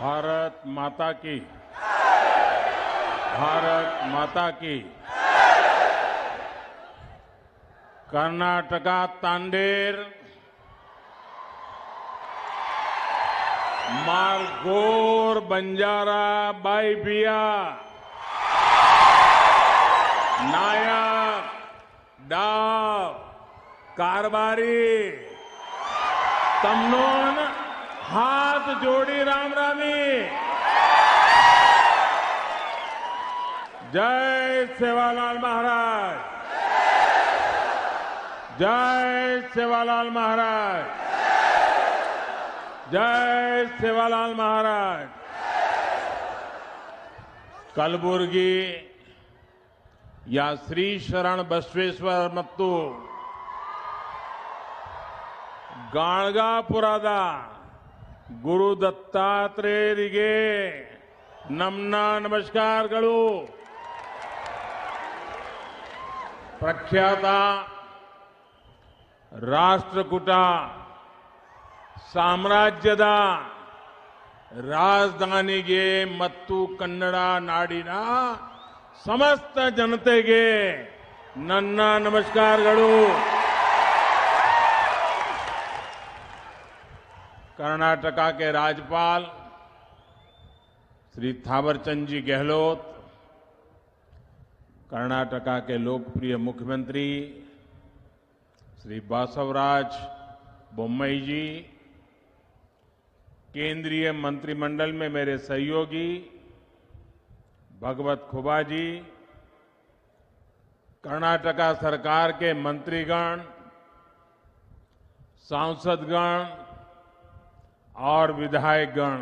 भारत माता की, भारत माता की। कर्नाटका तांडेर मारगोर बंजारा बाईबिया नायक डाव कारबारी तमनोन हाथ जोड़ी राम रामी। जय सेवालाल महाराज, जय सेवालाल महाराज, जय सेवालाल महाराज। कलबुर्गी या श्री शरण बसवेश्वर ಮತ್ತು ಗಾಣಗಾಪುರದ ಗುರು ದತ್ತಾತ್ರೇಯರಿಗೆ ನಮ್ಮ ನಮಸ್ಕಾರಗಳು। ಪ್ರಖ್ಯಾತ ರಾಷ್ಟ್ರಕೂಟ ಸಾಮ್ರಾಜ್ಯದ ರಾಜಧಾನಿಗೆ ಮತ್ತು ಕನ್ನಡ ನಾಡಿನ ಸಮಸ್ತ ಜನತೆಗೆ ನನ್ನ ನಮಸ್ಕಾರಗಳು। कर्नाटका के राज्यपाल श्री थावरचंद जी गहलोत, कर्नाटका के लोकप्रिय मुख्यमंत्री श्री बासवराज बोम्मई जी, केंद्रीय मंत्रिमंडल में मेरे सहयोगी भगवत खुबा जी, कर्नाटका सरकार के मंत्रीगण, सांसदगण और विधायकगण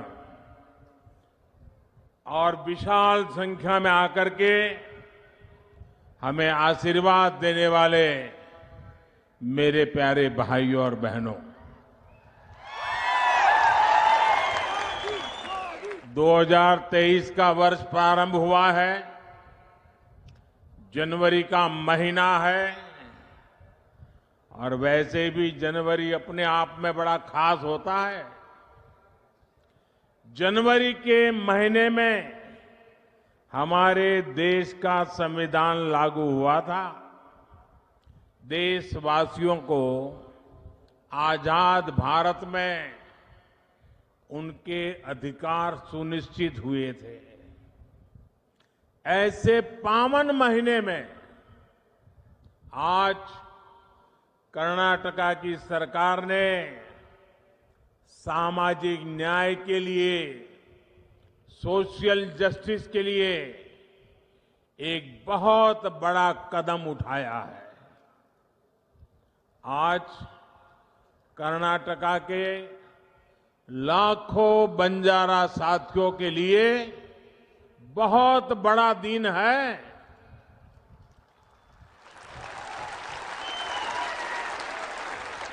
और विशाल संख्या में आकर के हमें आशीर्वाद देने वाले मेरे प्यारे भाइयों और बहनों, 2023 का वर्ष प्रारंभ हुआ है। जनवरी का महीना है और वैसे भी जनवरी अपने आप में बड़ा खास होता है। जनवरी के महीने में हमारे देश का संविधान लागू हुआ था। देशवासियों को आजाद भारत में उनके अधिकार सुनिश्चित हुए थे। ऐसे पावन महीने में आज कर्नाटका की सरकार ने सामाजिक न्याय के लिए, सोशल जस्टिस के लिए एक बहुत बड़ा कदम उठाया है। आज कर्नाटका के लाखों बंजारा साथियों के लिए बहुत बड़ा दिन है।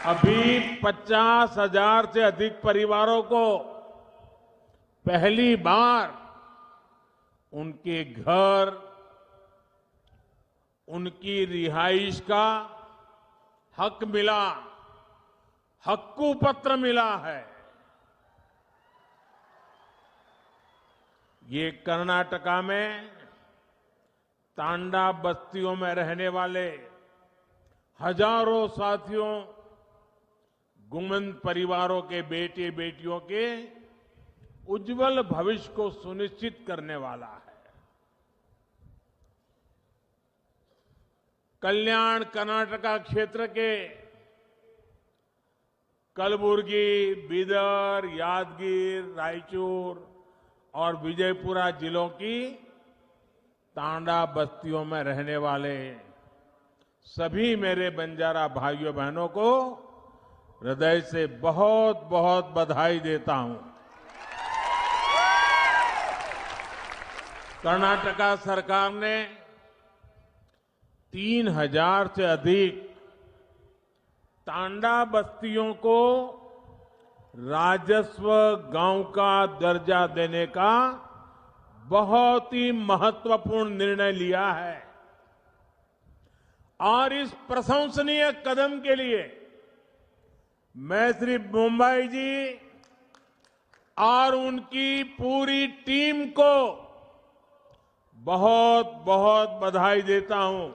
अभी 50,000 से अधिक परिवारों को पहली बार उनके घर, उनकी रिहाइश का हक मिला, हक्कू पत्र मिला है। ये कर्नाटका में तांडा बस्तियों में रहने वाले हजारों साथियों, गुमन परिवारों के बेटे बेटियों के उज्जवल भविष्य को सुनिश्चित करने वाला है। कल्याण कर्नाटका क्षेत्र के कलबुर्गी, बीदर, यादगीर, रायचूर और विजयपुरा जिलों की तांडा बस्तियों में रहने वाले सभी मेरे बंजारा भाइयों बहनों को हृदय से बहुत बहुत बधाई देता हूं। कर्नाटका सरकार ने 3,000 से अधिक तांडा बस्तियों को राजस्व गांव का दर्जा देने का बहुत ही महत्वपूर्ण निर्णय लिया है और इस प्रशंसनीय कदम के लिए मैं श्री बोम्मई जी और उनकी पूरी टीम को बहुत बहुत बधाई देता हूं।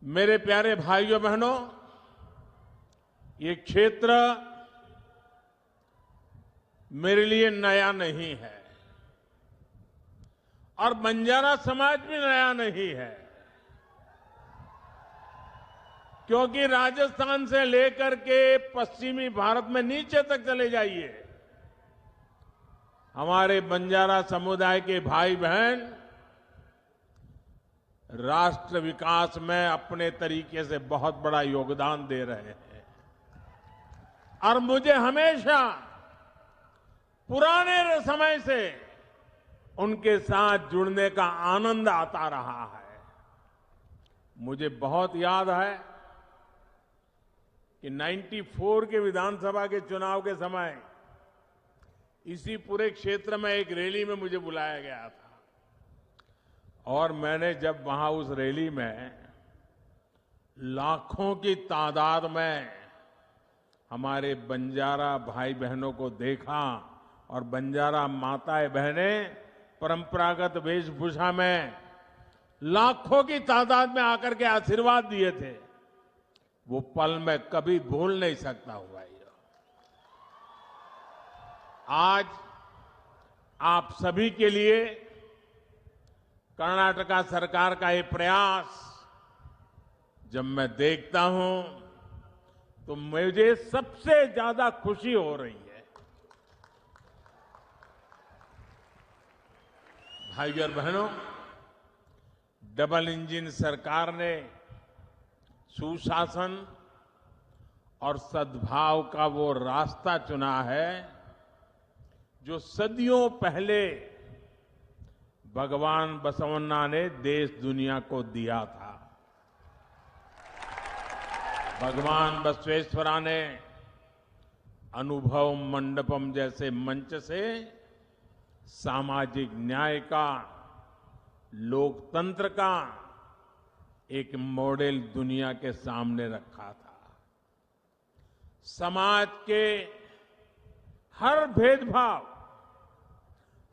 मेरे प्यारे भाइयों बहनों, ये क्षेत्र मेरे लिए नया नहीं है और बंजारा समाज भी नया नहीं है, क्योंकि राजस्थान से लेकर के पश्चिमी भारत में नीचे तक चले जाइए, हमारे बंजारा समुदाय के भाई बहन राष्ट्र विकास में अपने तरीके से बहुत बड़ा योगदान दे रहे हैं। और मुझे हमेशा पुराने समय से उनके साथ जुड़ने का आनंद आता रहा है। मुझे बहुत याद है कि 94 के विधानसभा के चुनाव के समय इसी पूरे क्षेत्र में एक रैली में मुझे बुलाया गया था और मैंने जब वहां उस रैली में लाखों की तादाद में हमारे बंजारा भाई बहनों को देखा और बंजारा माताएं बहनें परंपरागत वेशभूषा में लाखों की तादाद में आकर के आशीर्वाद दिए थे, वो पल मैं कभी भूल नहीं सकता हूं भाई। आज आप सभी के लिए कर्नाटका सरकार का ये प्रयास जब मैं देखता हूं तो मुझे सबसे ज्यादा खुशी हो रही है। भाइयों और बहनों, डबल इंजन सरकार ने सुशासन और सद्भाव का वो रास्ता चुना है जो सदियों पहले भगवान बसवन्ना ने देश दुनिया को दिया था। भगवान बसवेश्वरा ने अनुभव मंडपम जैसे मंच से सामाजिक न्याय का, लोकतंत्र का एक मॉडल दुनिया के सामने रखा था। समाज के हर भेदभाव,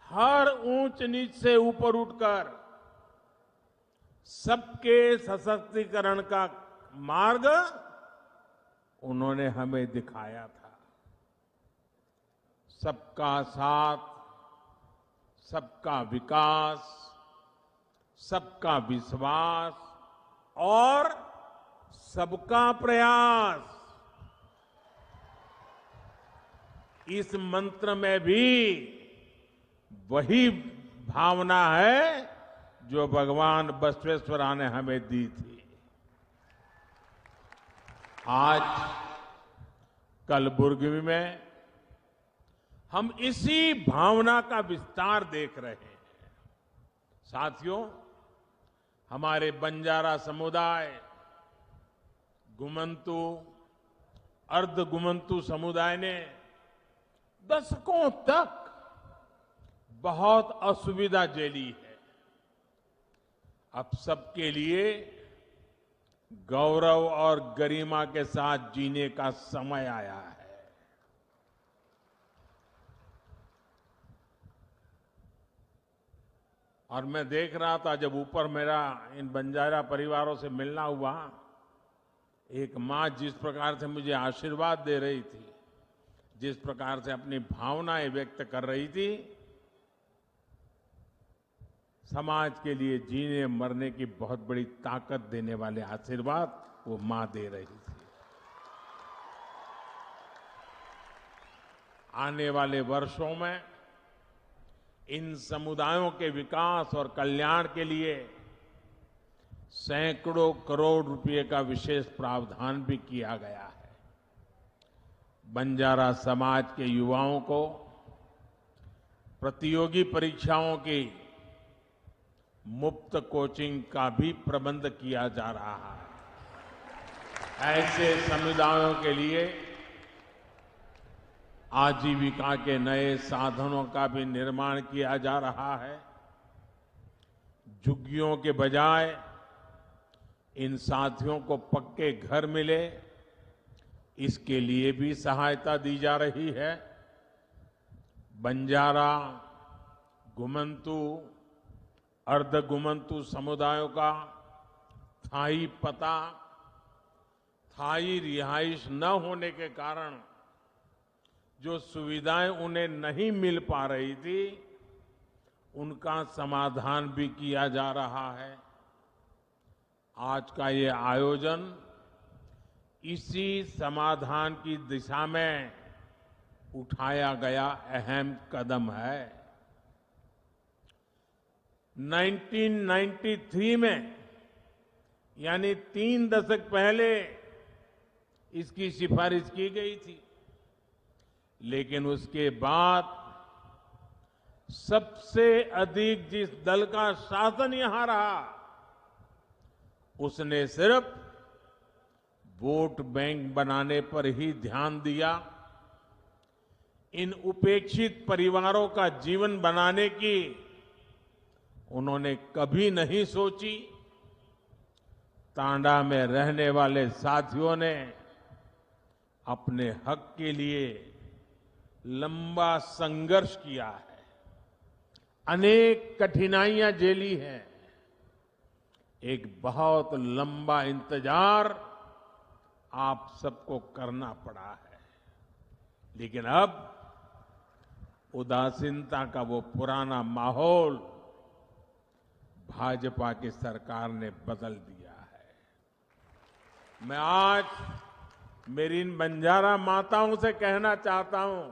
हर ऊंच नीच से ऊपर उठकर सबके सशक्तिकरण का मार्ग उन्होंने हमें दिखाया था। सबका साथ, सबका विकास, सबका विश्वास और सबका प्रयास, इस मंत्र में भी वही भावना है जो भगवान बसवेश्वरा ने हमें दी थी। आज कलबुर्गी में हम इसी भावना का विस्तार देख रहे हैं। साथियों, हमारे बंजारा समुदाय, गुमंतु, अर्ध गुमंतु समुदाय ने दशकों तक बहुत असुविधा झेली है। अब सबके लिए गौरव और गरिमा के साथ जीने का समय आया है। और मैं देख रहा था जब ऊपर मेरा इन बंजारा परिवारों से मिलना हुआ, एक मां जिस प्रकार से मुझे आशीर्वाद दे रही थी, जिस प्रकार से अपनी भावनाएं व्यक्त कर रही थी, समाज के लिए जीने मरने की बहुत बड़ी ताकत देने वाले आशीर्वाद वो मां दे रही थी। आने वाले वर्षों में इन समुदायों के विकास और कल्याण के लिए सैकड़ों करोड़ रुपए का विशेष प्रावधान भी किया गया है। बंजारा समाज के युवाओं को प्रतियोगी परीक्षाओं की मुफ्त कोचिंग का भी प्रबंध किया जा रहा है। ऐसे समुदायों के लिए आजीविका के नए साधनों का भी निर्माण किया जा रहा है। झुग्गियों के बजाय इन साथियों को पक्के घर मिले, इसके लिए भी सहायता दी जा रही है। बंजारा, गुमंतु, अर्ध गुमंतु समुदायों का थाई पता, थाई रिहाइश न होने के कारण जो सुविधाएं उन्हें नहीं मिल पा रही थी, उनका समाधान भी किया जा रहा है। आज का ये आयोजन इसी समाधान की दिशा में उठाया गया अहम कदम है। 1993 में, यानी 3 दशक पहले इसकी सिफारिश की गई थी, लेकिन उसके बाद सबसे अधिक जिस दल का शासन यहां रहा, उसने सिर्फ वोट बैंक बनाने पर ही ध्यान दिया। इन उपेक्षित परिवारों का जीवन बनाने की उन्होंने कभी नहीं सोची। तांडा में रहने वाले साथियों ने अपने हक के लिए लंबा संघर्ष किया है, अनेक कठिनाइयां झेली हैं, एक बहुत लंबा इंतजार आप सबको करना पड़ा है। लेकिन अब उदासीनता का वो पुराना माहौल भाजपा की सरकार ने बदल दिया है। मैं आज मेरी इन बंजारा माताओं से कहना चाहता हूं,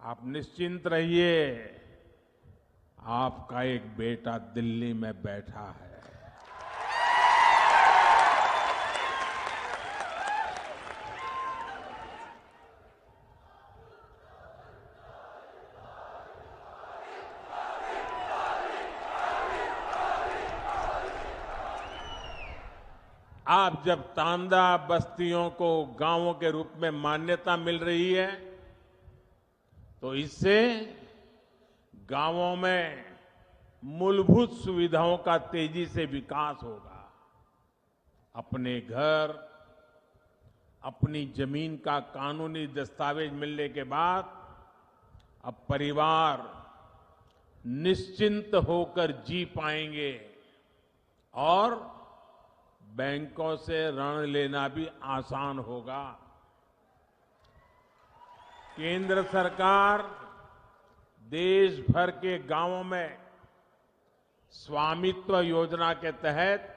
आप निश्चिंत रहिए, आपका एक बेटा दिल्ली में बैठा है। आप जब तांडा बस्तियों को गांवों के रूप में मान्यता मिल रही है, तो इससे गांवों में मूलभूत सुविधाओं का तेजी से विकास होगा। अपने घर, अपनी जमीन का कानूनी दस्तावेज मिलने के बाद अब परिवार निश्चिंत होकर जी पाएंगे और बैंकों से ऋण लेना भी आसान होगा। केंद्र सरकार देश भर के गांवों में स्वामित्व योजना के तहत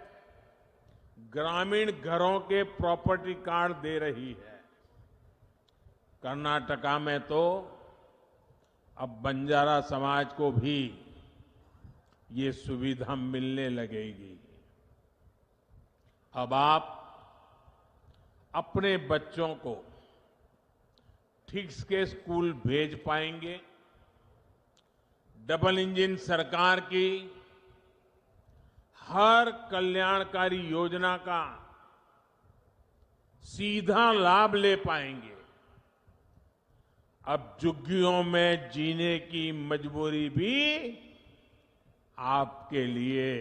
ग्रामीण घरों के प्रॉपर्टी कार्ड दे रही है। कर्नाटका में तो अब बंजारा समाज को भी ये सुविधा मिलने लगेगी। अब आप अपने बच्चों को ठीक के स्कूल भेज पाएंगे। डबल इंजन सरकार की हर कल्याणकारी योजना का सीधा लाभ ले पाएंगे। अब झुग्गियों में जीने की मजबूरी भी आपके लिए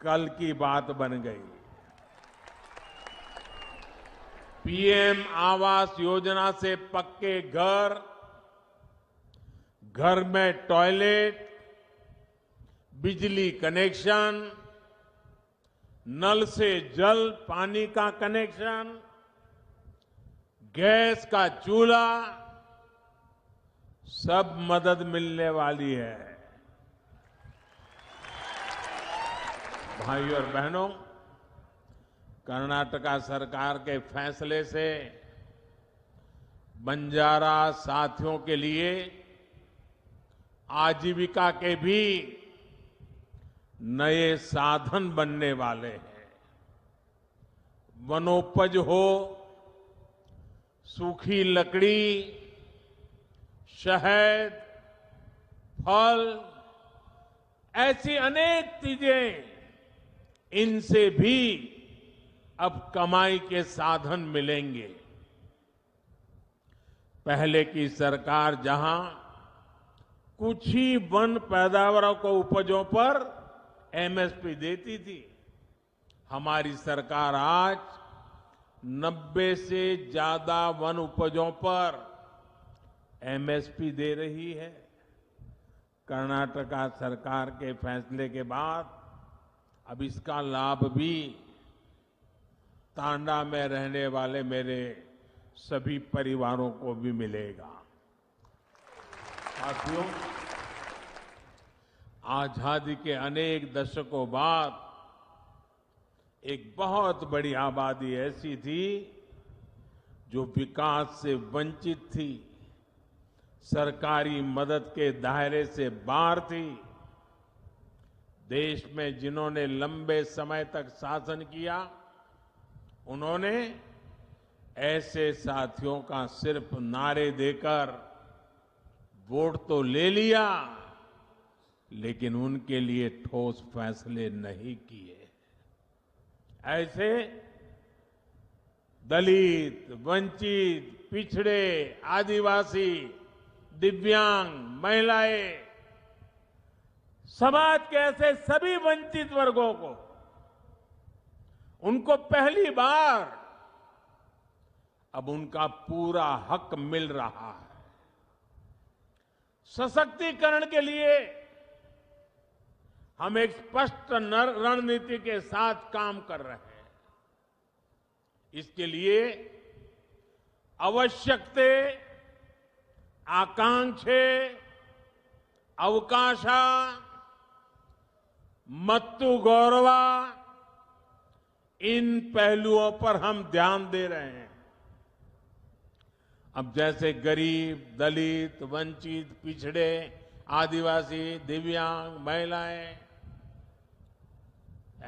कल की बात बन गई। पीएम आवास योजना से पक्के घर, घर में टॉयलेट, बिजली कनेक्शन, नल से जल पानी का कनेक्शन, गैस का चूल्हा, सब मदद मिलने वाली है। भाइयों और बहनों, कर्नाटका सरकार के फैसले से बंजारा साथियों के लिए आजीविका के भी नए साधन बनने वाले हैं। वनोपज हो, सूखी लकड़ी, शहद, फल, ऐसी अनेक चीजें, इनसे भी अब कमाई के साधन मिलेंगे। पहले की सरकार जहां कुछ ही वन पैदावारों को उपजों पर एमएसपी देती थी, हमारी सरकार आज 90 से ज्यादा वन उपजों पर एमएसपी दे रही है। कर्नाटका सरकार के फैसले के बाद अब इसका लाभ भी तांडा में रहने वाले मेरे सभी परिवारों को भी मिलेगा। साथियों, आजादी के अनेक दशकों बाद एक बहुत बड़ी आबादी ऐसी थी जो विकास से वंचित थी, सरकारी मदद के दायरे से बाहर थी। देश में जिन्होंने लंबे समय तक शासन किया, उन्होंने ऐसे साथियों का सिर्फ नारे देकर वोट तो ले लिया, लेकिन उनके लिए ठोस फैसले नहीं किए। ऐसे दलित, वंचित, पिछड़े, आदिवासी, दिव्यांग, महिलाएं, समाज के ऐसे सभी वंचित वर्गों को, उनको पहली बार अब उनका पूरा हक मिल रहा है। सशक्तिकरण के लिए हम एक स्पष्ट रणनीति के साथ काम कर रहे हैं। इसके लिए आवश्यकते, आकांक्षे, अवकाशा, मत्तु गौरवा, इन पहलुओं पर हम ध्यान दे रहे हैं। अब जैसे गरीब, दलित, वंचित, पिछड़े, आदिवासी, दिव्यांग, महिलाएं,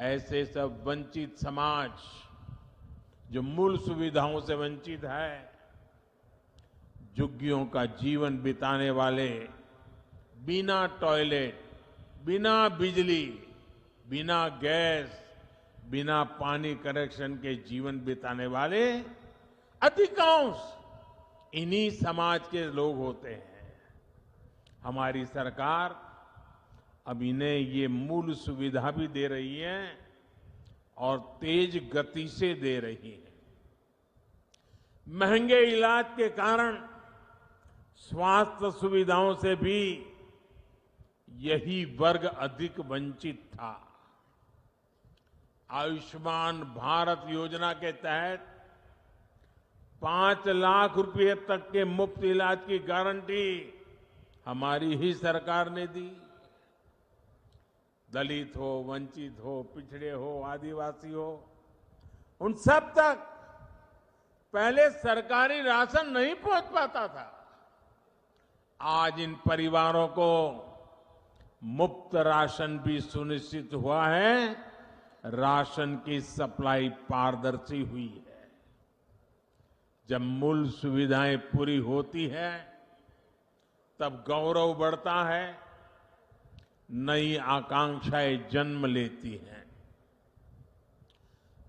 ऐसे सब वंचित समाज जो मूल सुविधाओं से वंचित है, झुग्गियों का जीवन बिताने वाले, बिना टॉयलेट, बिना बिजली, बिना गैस, बिना पानी कनेक्शन के जीवन बिताने वाले अधिकांश इन्हीं समाज के लोग होते हैं। हमारी सरकार अब इन्हें ये मूल सुविधा भी दे रही है और तेज गति से दे रही है। महंगे इलाज के कारण स्वास्थ्य सुविधाओं से भी यही वर्ग अधिक वंचित था। आयुष्मान भारत योजना के तहत 5 लाख रुपए तक के मुफ्त इलाज की गारंटी हमारी ही सरकार ने दी। दलित हो, वंचित हो, पिछड़े हो, आदिवासी हो, उन सब तक पहले सरकारी राशन नहीं पहुंच पाता था। आज इन परिवारों को मुफ्त राशन भी सुनिश्चित हुआ है। राशन की सप्लाई पारदर्शी हुई है। जब मूल सुविधाएं पूरी होती है, तब गौरव बढ़ता है, नई आकांक्षाएं जन्म लेती हैं।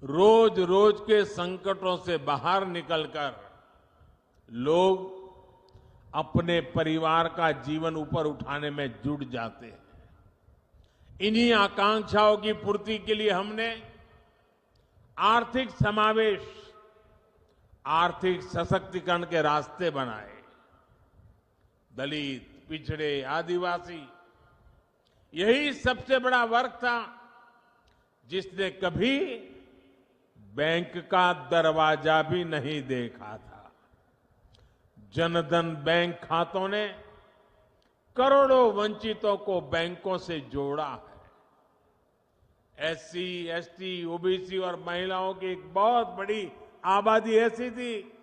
रोज रोज के संकटों से बाहर निकलकर लोग अपने परिवार का जीवन ऊपर उठाने में जुट जाते हैं। इन्हीं आकांक्षाओं की पूर्ति के लिए हमने आर्थिक समावेश, आर्थिक सशक्तिकरण के रास्ते बनाए। दलित, पिछड़े, आदिवासी, यही सबसे बड़ा वर्ग था जिसने कभी बैंक का दरवाजा भी नहीं देखा था। जनधन बैंक खातों ने करोड़ों वंचितों को बैंकों से जोड़ा है। एससी, एसटी, ओबीसी और महिलाओं की एक बहुत बड़ी आबादी ऐसी थी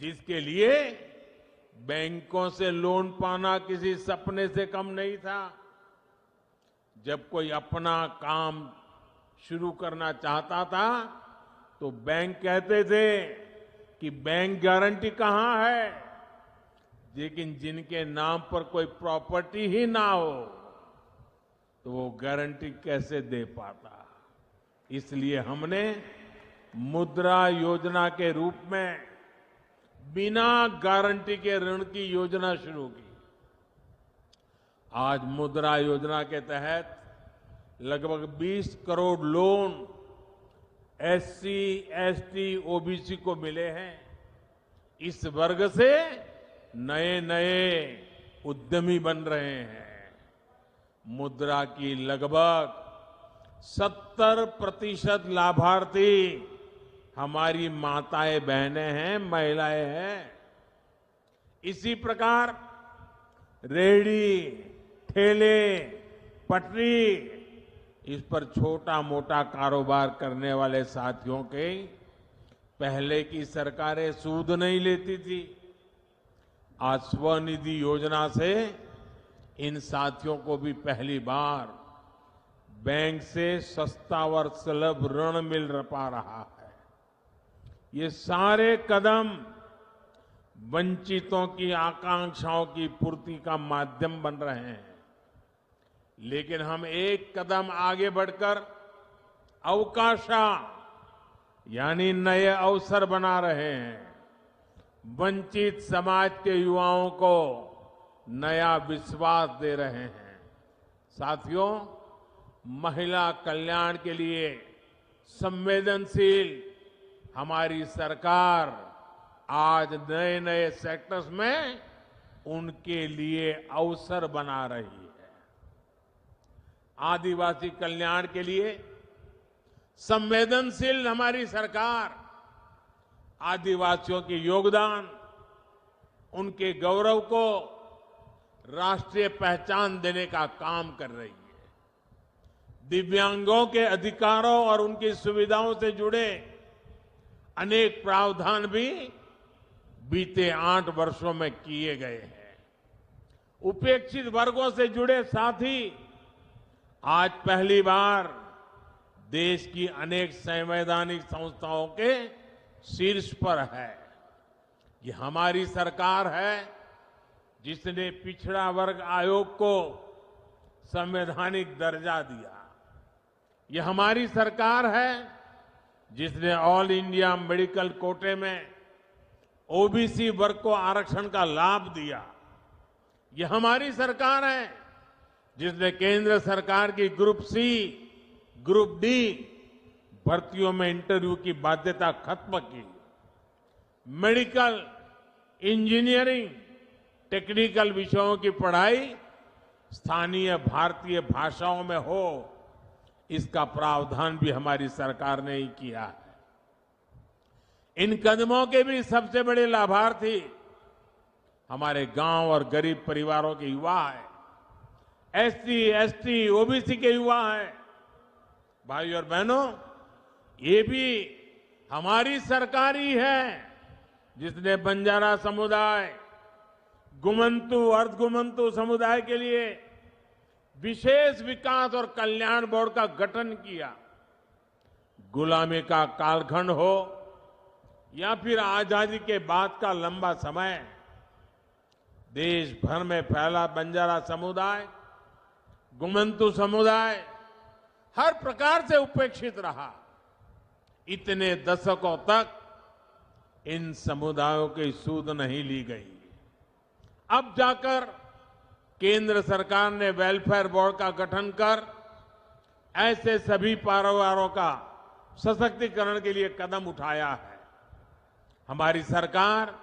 जिसके लिए बैंकों से लोन पाना किसी सपने से कम नहीं था। जब कोई अपना काम शुरू करना चाहता था तो बैंक कहते थे कि बैंक गारंटी कहां है, लेकिन जिनके नाम पर कोई प्रॉपर्टी ही ना हो तो वो गारंटी कैसे दे पाता। इसलिए हमने मुद्रा योजना के रूप में बिना गारंटी के ऋण की योजना शुरू की। आज मुद्रा योजना के तहत लगभग 20 crore loan SC, ST, OBC को मिले हैं। इस वर्ग से नए नए उद्यमी बन रहे हैं। मुद्रा की लगभग 70% लाभार्थी हमारी माताएं, बहनें हैं, महिलाएं हैं। इसी प्रकार रेहड़ी, ठेले, पटरी, इस पर छोटा मोटा कारोबार करने वाले साथियों के पहले की सरकारें सूद नहीं लेती थी। आज स्वनिधि योजना से इन साथियों को भी पहली बार बैंक से सस्ता और सुलभ ऋण मिल पा रहा है। ये सारे कदम वंचितों की आकांक्षाओं की पूर्ति का माध्यम बन रहे हैं। लेकिन हम एक कदम आगे बढ़कर अवकाशा यानी नए अवसर बना रहे हैं। वंचित समाज के युवाओं को नया विश्वास दे रहे हैं। साथियों, महिला कल्याण के लिए संवेदनशील हमारी सरकार आज नए नए सेक्टर्स में उनके लिए अवसर बना रही है। आदिवासी कल्याण के लिए संवेदनशील हमारी सरकार आदिवासियों के योगदान, उनके गौरव को राष्ट्रीय पहचान देने का काम कर रही है। दिव्यांगों के अधिकारों और उनकी सुविधाओं से जुड़े अनेक प्रावधान भी बीते 8 वर्षों में किए गए हैं। उपेक्षित वर्गों से जुड़े साथी आज पहली बार देश की अनेक संवैधानिक संस्थाओं के शीर्ष पर है। ये हमारी सरकार है जिसने पिछड़ा वर्ग आयोग को संवैधानिक दर्जा दिया। ये हमारी सरकार है जिसने ऑल इंडिया मेडिकल कोटे में ओबीसी वर्ग को आरक्षण का लाभ दिया। ये हमारी सरकार है जिसने केंद्र सरकार की ग्रुप सी, ग्रुप डी भर्तियों में इंटरव्यू की बाध्यता खत्म की। मेडिकल, इंजीनियरिंग, टेक्निकल विषयों की पढ़ाई स्थानीय भारतीय भाषाओं में हो, इसका प्रावधान भी हमारी सरकार ने ही किया है। इन कदमों के भी सबसे बड़े लाभार्थी हमारे गांव और गरीब परिवारों के युवा हैं। एससी, एसटी, ओबीसी के युवा हैं। भाई और बहनों, ये भी हमारी सरकार ही है जिसने बंजारा समुदाय, गुमंतु, अर्धगुमंतु समुदाय के लिए विशेष विकास और कल्याण बोर्ड का गठन किया। गुलामी का कालखंड हो या फिर आजादी के बाद का लंबा समय, देश भर में फैला बंजारा समुदाय, गुमंतु समुदाय हर प्रकार से उपेक्षित रहा। इतने दशकों तक इन समुदायों की सूद नहीं ली गई। अब जाकर केंद्र सरकार ने वेलफेयर बोर्ड का गठन कर ऐसे सभी परिवारों का सशक्तिकरण के लिए कदम उठाया है। हमारी सरकार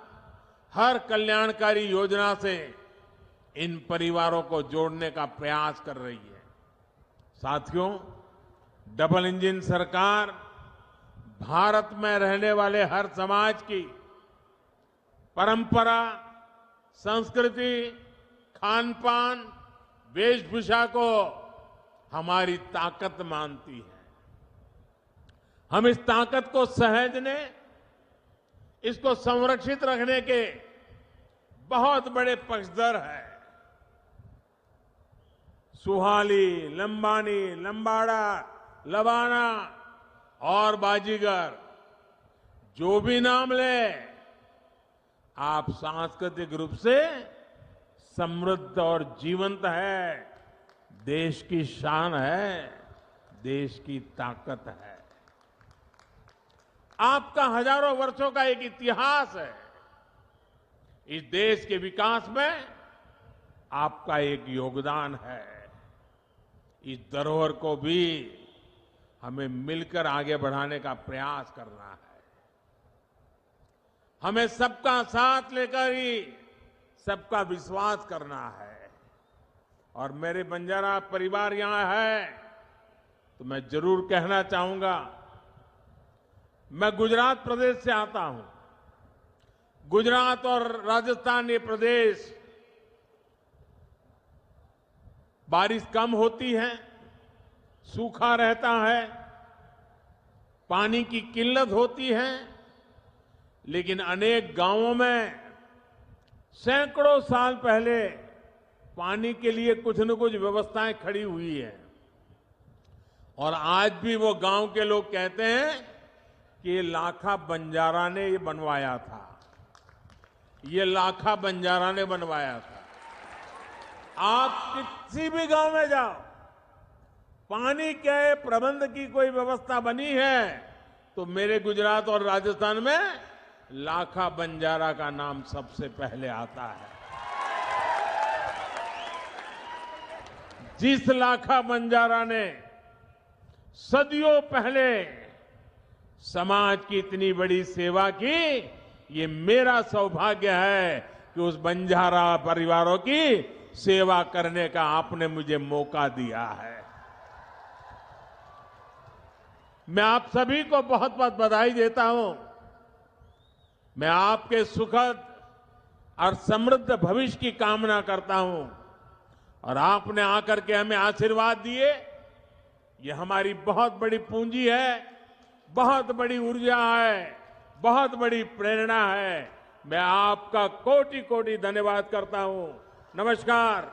हर कल्याणकारी योजना से इन परिवारों को जोड़ने का प्रयास कर रही है। साथियों, डबल इंजन सरकार भारत में रहने वाले हर समाज की परंपरा, संस्कृति, खान पान, वेशभूषा को हमारी ताकत मानती है। हम इस ताकत को सहेजने, इसको संरक्षित रखने के बहुत बड़े पक्षधर हैं। सुहाली, लंबानी, लंबाड़ा, लबाना और बाजीगर, जो भी नाम ले, आप सांस्कृतिक रूप से समृद्ध और जीवंत है, देश की शान है, देश की ताकत है। आपका हजारों वर्षों का एक इतिहास है। इस देश के विकास में आपका एक योगदान है। इस धरोहर को भी हमें मिलकर आगे बढ़ाने का प्रयास करना है। हमें सबका साथ लेकर ही सबका विश्वास करना है। और मेरे बंजारा परिवार यहां है तो मैं जरूर कहना चाहूंगा, मैं गुजरात प्रदेश से आता हूं। गुजरात और राजस्थान ये प्रदेश बारिश कम होती है, सूखा रहता है, पानी की किल्लत होती है, लेकिन अनेक गांवों में सैकड़ों साल पहले पानी के लिए कुछ न कुछ व्यवस्थाएं खड़ी हुई है। और आज भी वो गांव के लोग कहते हैं कि ये लाखा बंजारा ने ये बनवाया था, ये लाखा बंजारा ने बनवाया था। आप किसी भी गांव में जाओ, पानी के प्रबंध की कोई व्यवस्था बनी है तो मेरे गुजरात और राजस्थान में लाखा बंजारा का नाम सबसे पहले आता है। जिस लाखा बंजारा ने सदियों पहले समाज की इतनी बड़ी सेवा की, ये मेरा सौभाग्य है कि उस बंजारा परिवारों की सेवा करने का आपने मुझे मौका दिया है। मैं आप सभी को बहुत बहुत बधाई देता हूं। मैं आपके सुखद और समृद्ध भविष्य की कामना करता हूं। और आपने आकर के हमें आशीर्वाद दिए, ये हमारी बहुत बड़ी पूंजी है, बहुत बड़ी ऊर्जा है, बहुत बड़ी प्रेरणा है। मैं आपका कोटि कोटि धन्यवाद करता हूं। नमस्कार।